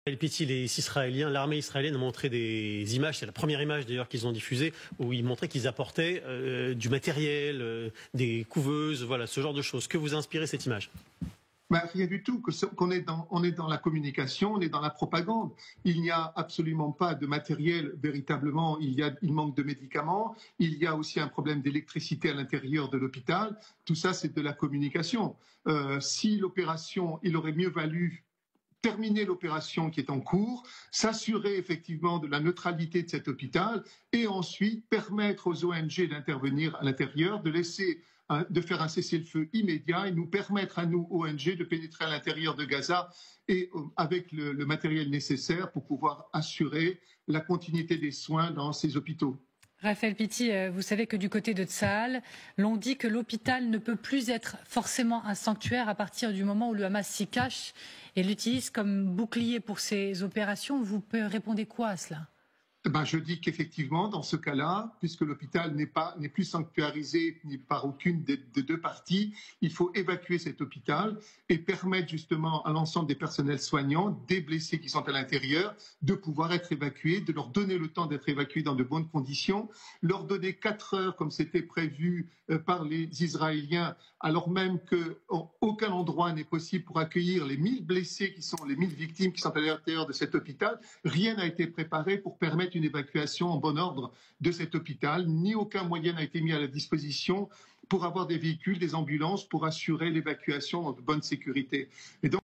El Pitti, les Israéliens, l'armée israélienne a montré des images, c'est la première image d'ailleurs qu'ils ont diffusée, où ils montraient qu'ils apportaient du matériel, des couveuses, voilà, ce genre de choses. Que vous a inspiré cette image? Ben, rien du tout, on est dans la communication, on est dans la propagande. Il n'y a absolument pas de matériel véritablement, il manque de médicaments, il y a aussi un problème d'électricité à l'intérieur de l'hôpital. Tout ça, c'est de la communication. Si l'opération, il aurait mieux valu terminer l'opération qui est en cours, s'assurer effectivement de la neutralité de cet hôpital et ensuite permettre aux ONG d'intervenir à l'intérieur, de faire un cessez-le-feu immédiat et nous permettre à nous, ONG, de pénétrer à l'intérieur de Gaza et avec le matériel nécessaire pour pouvoir assurer la continuité des soins dans ces hôpitaux. Raphaël Pitti, vous savez que du côté de Tsahal, l'on dit que l'hôpital ne peut plus être forcément un sanctuaire à partir du moment où le Hamas s'y cache et l'utilise comme bouclier pour ses opérations. Vous répondez quoi à cela? Ben, je dis qu'effectivement, dans ce cas-là, puisque l'hôpital n'est plus sanctuarisé ni par aucune des deux parties, il faut évacuer cet hôpital et permettre justement à l'ensemble des personnels soignants, des blessés qui sont à l'intérieur, de pouvoir être évacués, de leur donner le temps d'être évacués dans de bonnes conditions, leur donner 4 heures comme c'était prévu par les Israéliens, alors même qu'aucun endroit n'est possible pour accueillir les 1000 blessés les 1000 victimes qui sont à l'intérieur de cet hôpital. Rien n'a été préparé pour permettre une évacuation en bon ordre de cet hôpital, ni aucun moyen n'a été mis à la disposition pour avoir des véhicules, des ambulances pour assurer l'évacuation dans de bonne sécurité. Et donc,